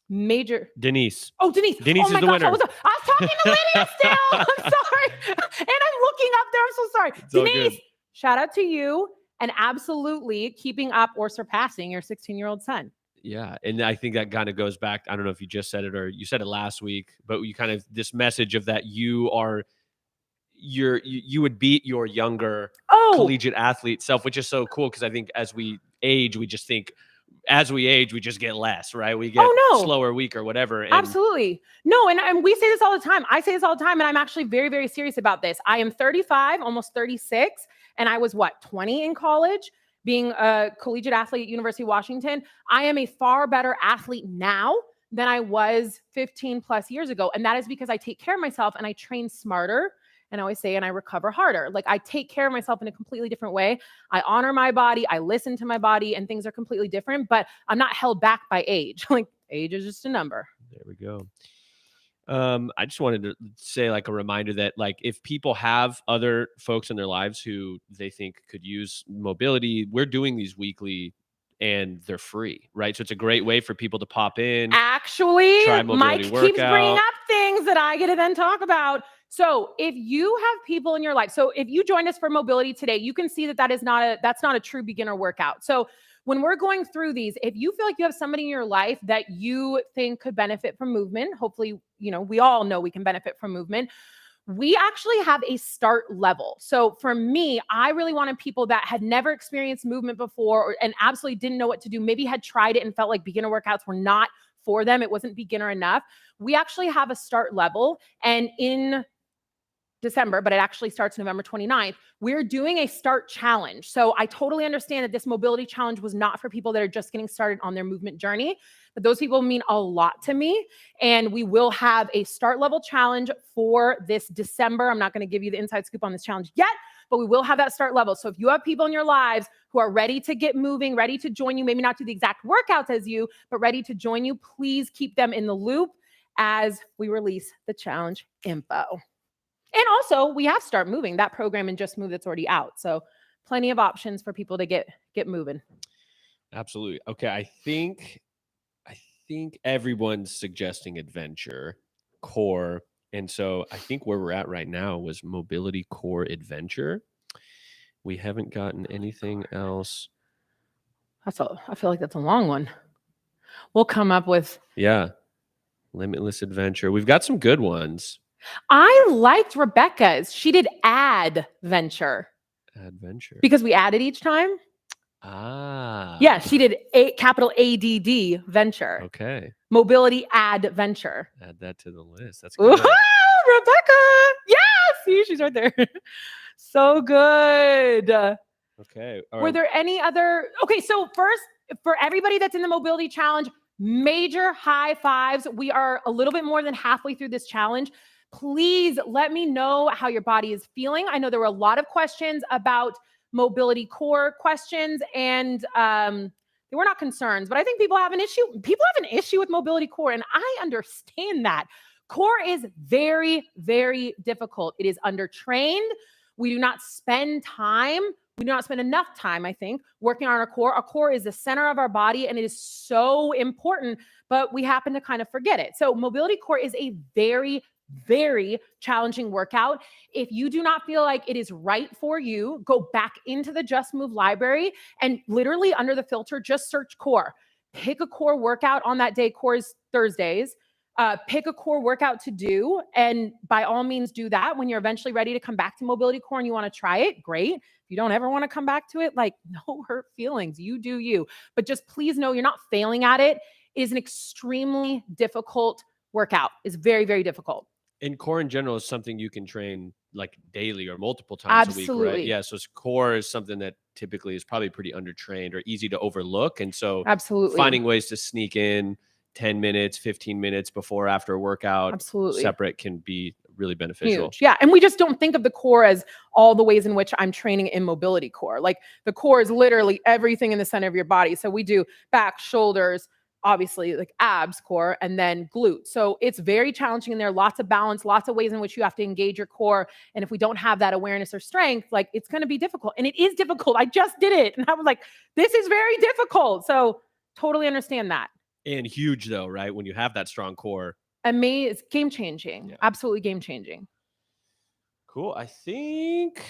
Denise. Oh, Denise. Denise oh my is the gosh, winner. I was talking to Lydia still. I'm sorry. And I'm looking up there. I'm so sorry. It's Denise, shout out to you and absolutely keeping up or surpassing your 16-year-old son. Yeah. And I think that kind of goes back. I don't know if you just said it or you said it last week, but you kind of this message of that you would beat your younger collegiate athlete self, which is so cool. Cause I think as we age, we just think as we age, we just get less, right? We get slower, weaker, whatever. And absolutely. No. And we say this all the time. I say this all the time. And I'm actually very, very serious about this. I am 35, almost 36. And I was 20 in college, being a collegiate athlete at University of Washington. I am a far better athlete now than I was 15 plus years ago. And that is because I take care of myself and I train smarter. And I always say, and I recover harder. Like I take care of myself in a completely different way. I honor my body. I listen to my body, and things are completely different, but I'm not held back by age. Like age is just a number. There we go. I just wanted to say like a reminder that like if people have other folks in their lives who they think could use mobility, we're doing these weekly and they're free, right? So it's a great way for people to pop in. Actually, try Mike workout. keeps bringing up things that I get to then talk about. So if you have people in your life, so if you joined us for mobility today, you can see that that's not a true beginner workout. So when we're going through these, if you feel like you have somebody in your life that you think could benefit from movement, hopefully, we all know we can benefit from movement. We actually have a start level. So for me, I really wanted people that had never experienced movement before and absolutely didn't know what to do, maybe had tried it and felt like beginner workouts were not for them. It wasn't beginner enough. We actually have a start level, and in December, but it actually starts November 29th. We're doing a start challenge. So I totally understand that this mobility challenge was not for people that are just getting started on their movement journey, but those people mean a lot to me. And we will have a start level challenge for this December. I'm not going to give you the inside scoop on this challenge yet, but we will have that start level. So if you have people in your lives who are ready to get moving, ready to join you, maybe not do the exact workouts as you, but ready to join you, please keep them in the loop as we release the challenge info. And also, we have Start Moving, that program in Just Move that's already out. So plenty of options for people to get moving. Absolutely. Okay, I think everyone's suggesting adventure, core. And so I think where we're at right now was mobility, core, adventure. We haven't gotten anything else. I feel like that's a long one. We'll come up with... Yeah. Limitless adventure. We've got some good ones. I liked Rebecca's. She did adventure. Adventure. Because we added each time. Ah. Yeah, she did capital ADD venture. Okay. Mobility adventure. Add that to the list. That's good. Rebecca. Yes. See, she's right there. So good. Okay. Were there any other? Okay, so first, for everybody that's in the mobility challenge, major high fives. We are a little bit more than halfway through this challenge. Please let me know how your body is feeling. I know there were a lot of questions about mobility core questions, and they were not concerns, but I think people have an issue. People have an issue with mobility core, and I understand that. Core is very, very difficult. It is undertrained. We do not spend time. We do not spend enough time, I think, working on our core. Our core is the center of our body, and it is so important, but we happen to kind of forget it. So mobility core is a very, very challenging workout. If you do not feel like it is right for you, go back into the Just Move library and literally under the filter, just search core. Pick a core workout on that day. Core is Thursdays. Pick a core workout to do, and by all means do that. When you're eventually ready to come back to mobility core and you want to try it, great. If you don't ever want to come back to it, like, no hurt feelings, you do you. But just please know you're not failing at it. It is an extremely difficult workout. It's very, very difficult. And core in general is something you can train like daily or multiple times a week, right? Absolutely. Yeah. So core is something that typically is probably pretty undertrained or easy to overlook. And so Absolutely. finding ways to sneak in 10 minutes, 15 minutes before, after a workout, Absolutely. separate can be really beneficial. Huge. Yeah. And we just don't think of the core as all the ways in which I'm training in mobility core. Like the core is literally everything in the center of your body. So we do back, shoulders, obviously like abs core, and then glutes. So it's very challenging in there. Lots of balance, lots of ways in which you have to engage your core. And if we don't have that awareness or strength, like it's going to be difficult. And it is difficult. I just did it. And I was like, this is very difficult. So totally understand that. And huge though, right? When you have that strong core. It's game changing. Yeah. Absolutely game changing. Cool. I think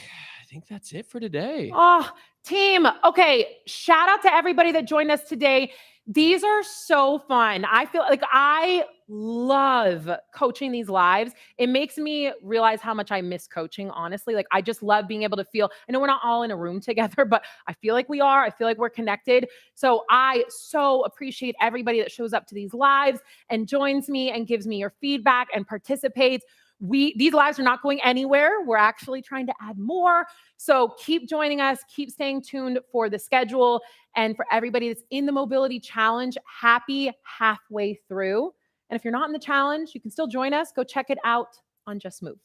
that's it for today. Oh, team. Okay. Shout out to everybody that joined us today. These are so fun. I feel like I love coaching these lives. It makes me realize how much I miss coaching, honestly. Like I just love being able to feel, I know we're not all in a room together, but I feel like we are. I feel like we're connected. So I so appreciate everybody that shows up to these lives and joins me and gives me your feedback and participates. These lives are not going anywhere. We're actually trying to add more. So keep joining us, keep staying tuned for the schedule. And for everybody that's in the mobility challenge, happy halfway through. And if you're not in the challenge, you can still join us. Go check it out on Just Move.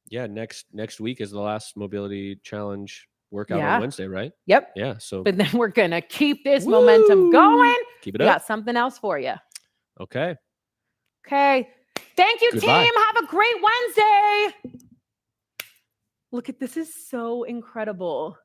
Yeah, next week is the last mobility challenge workout on Wednesday, right? Yep. Yeah. So but then we're gonna keep this momentum going. Keep it We up. got something else for you. Okay. Thank you, Goodbye. team. Have a great Wednesday. Look at this is so incredible.